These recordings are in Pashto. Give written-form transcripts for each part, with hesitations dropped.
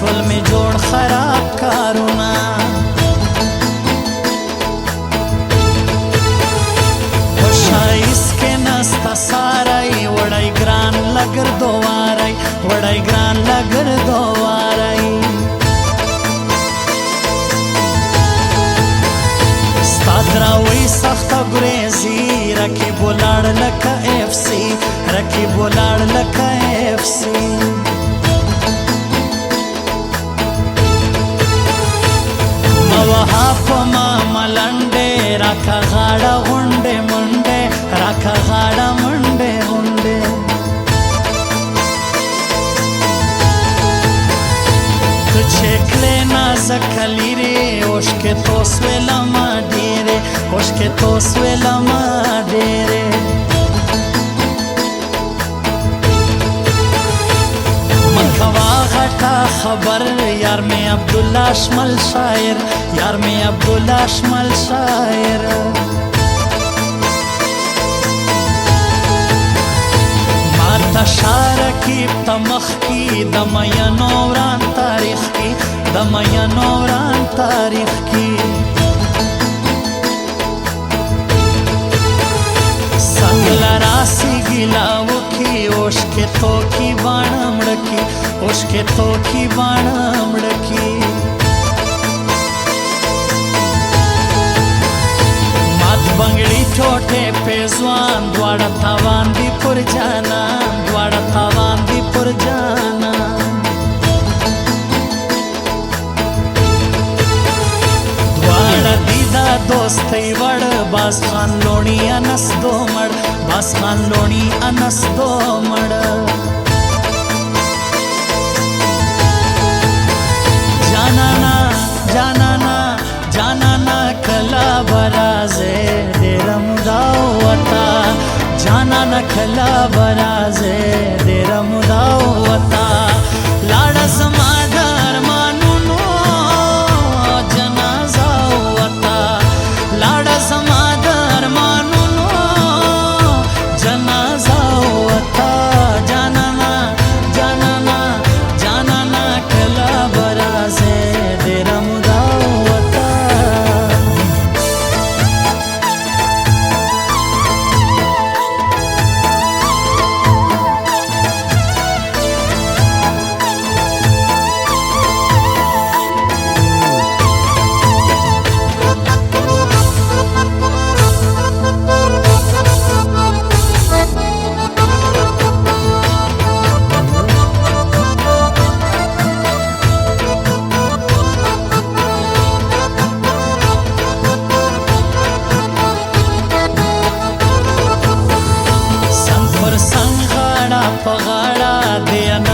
ټول می جوړ خراب کارونه خوشایس کې نستا سارای وړای ګران لګر دوارای وړای ګران لګر دوارای ستادراوی سخت ګریزی رکیب ولاړ لکه اف سی رکیب ولاړ لکه اف سی موها په ما ملنډې راکه غاړه غونډې منډې راکه غاړه منډې غونډې ته چې کړې نازکه لیرې اوښکې توسوې له ما ډېرې اوښکې توسوې له ما ډېرې مکوا غټه خبر یار می عبدالله شمل شاعر یار می عبدالله شمل شاعر ماته شارکیب ته مخکې د مینو وران تاریخ کې د مینو وران تاریخ کې څنګ لراسي ګیلا وکړي اوښکې توکي باڼه مړه کړي اوښکې توکي باڼه مړه کړي مات بنګړي ټوټې پیزوان دواړه تاوان دي پر جانان دواړه تاوان دي پر جانان دواړه دي دا دوستۍ وړ باز خان لوڼي انس دو مړ باز خان لوڼي انس دو مړ جانانا جانانا جانانا کلا برازه ډېر مودا وتا جانانا کلا برازه ډېر مودا وتا لاړه زما د ارمانونو جنازه وتا لاړه زما د ارمانونو جنازه وتا جانانا جانانا جانانا کلا برازه ډېر مودا وتا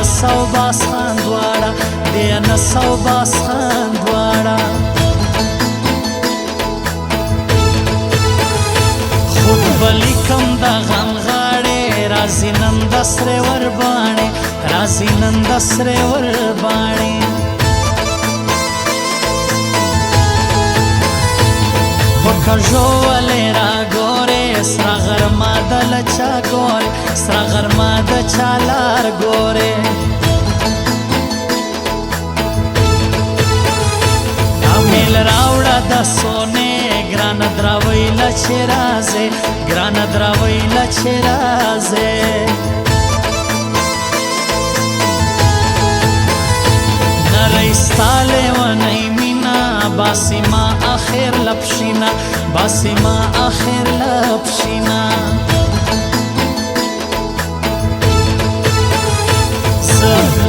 نسو باس خان دواړه دی نسو باس خان دواړه خود بلیکم د غم غاړې راځي نن د سرې ور باڼې راځي نن د سرې ور باڼې په کږو ولې راګورې سره غرمه د له چا ګورې سره غرمه د چا لار ګورې میل راوړه د سونې ګرانه دراوۍ له چې راځې ګرانه دراوۍ له چې راځې نری ستا لیونۍ مینا باسي ما اخر لپشینا باسي ما اخر لپشینا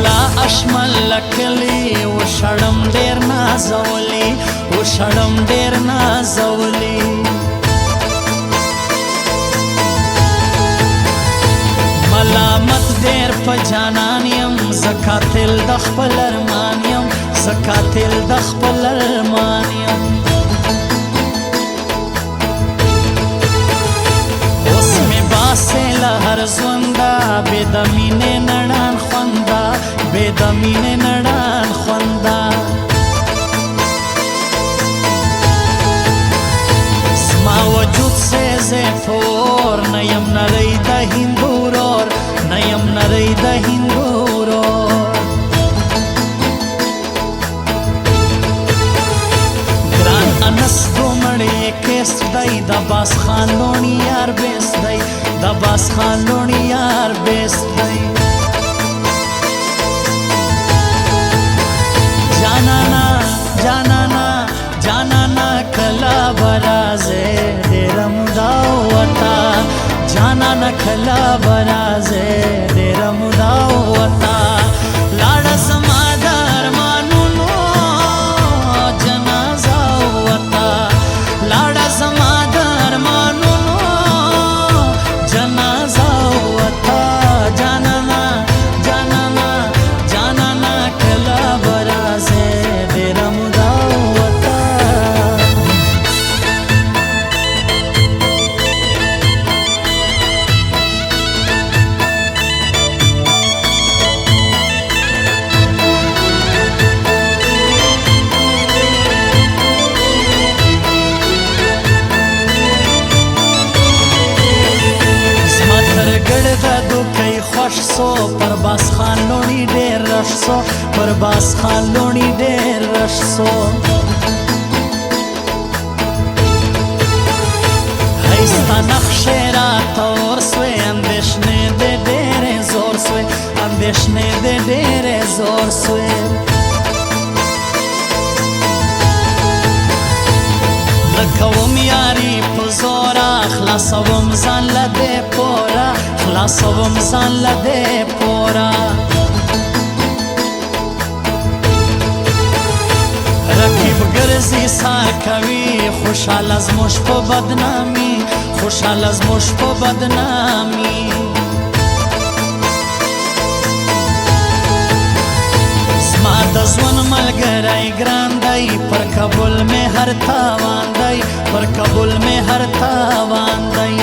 لا اشمل لکلی وشړم ډېر نازولي وشړم ډېر نازولي ملامت ډېر په جانان یم زه قاتل د خپل ارمان یم زه قاتل د خپل ارمان یم اوس مې باسې له هر ژونده بې د مینې نړان خونده بې د مینې نړان خونده زما وجود سیزې فور نه یم نری د هندو رور نه یم نری د هندو رور د باس خان لونی یار بیست دی د باس خان لونی یار بیست دی جانانا جانانا جانانا کلا برازه ډیرم دا وتا جانانا کلا برازه ډیرم دا وتا لاړ زما د ارمانونو جنازه وتا لاړ زما د ارمانونو جنازه وتا جانانا جانانا جانانا کلا برازه ډیرم دا وتا خوش سو پر باس خان لونی ډیر رش سو پر باس خان لونی ډیر رش سو هیستا نقشه را تور سوی اندیشنه ده ډیر زور سوی اندیشنه ده ډیر زور سوی لکوم یاری په زورا خلاصوم ځان له دې پورا خلاصوم ځان له دې پورا رقیب ګرځي سا کوي خوشحاله زموږ په بدنامي خوشحاله زموږ په بدنامي زما د ژوند ملګری ګران دی پر کابل مې هر تاوان دی پر کابل مې هر تاوان دی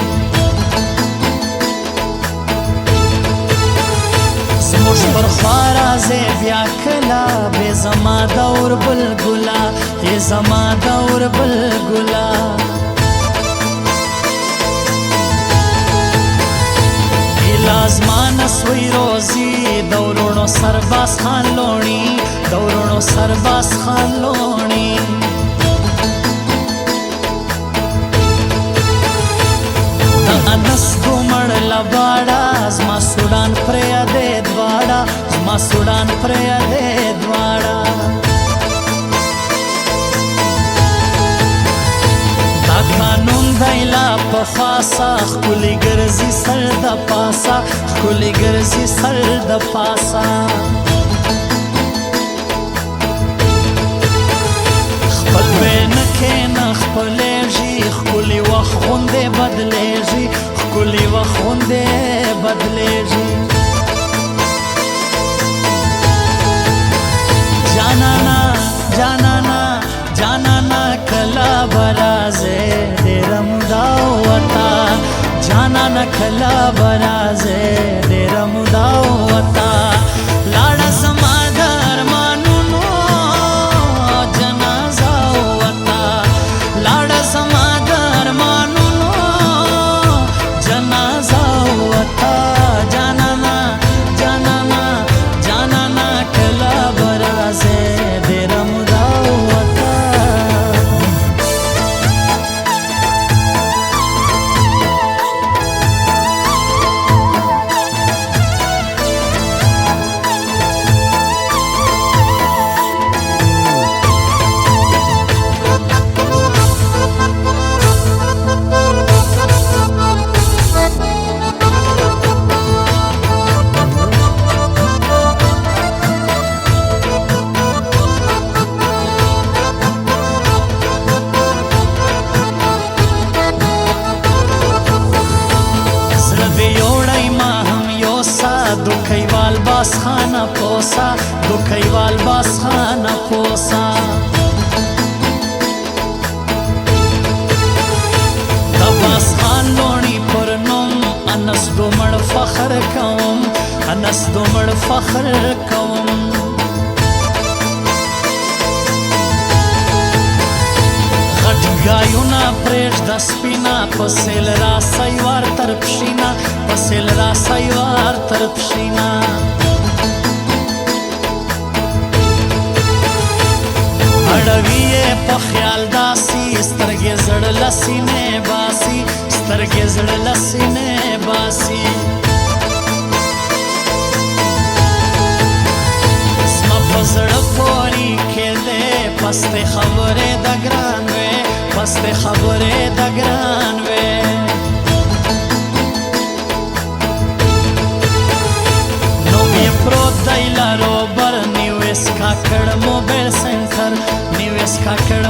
زموږ پر خوا راځې بیا کله بې زما دور بلګله ای زما دور بلګله لازمان سوی روزی دورونو سرباس خان لونی دورونو سرباس خان لونی دا انس دومړ لباړه زما سودان پریا دې دواړه زما سودان پریا دې دواړه دا قانون دی لا په خاصه ښکلي ګرځي سر د پاسه ښکلي ګرځي سر د پاسه خپل به نه کښېنه خپلېږي ښکلي وخت غوندې بدلېږي ښکلي وخت غوندې بدلېږي جانانا جانانا جانانا کلا برازه ډیرم دا وتا جانانا کلا برازه ډیرم دا وتا لاړ زما د ارمانونو جنازه وتا لاړ زما د ارمانونو جنازه وتا جانانا جانانا جانانا کلا برازه ډیرم دا وتا دوکیوال باس خانه پوسا دوکیوال باس خانه پوسا د باس خان لونی پر نوم انس دومړ فخر کوم انس دومړ فخر کوم غټ ګایونه پرېږده سپینه په سیل راسئ ور تر پښینه په سیل راسئ ور تر پښینه اړوي یې په خیال داسې سترګې زړه له سینې کې زړه له سینې باسي زما په زړه پورې کېدې پستې خبرې د ګران وې پستې خبرې د ګران وې نوم یې پروت دی لارو بر نیویس کاکړ موبایل سنټر نیویس کاکړ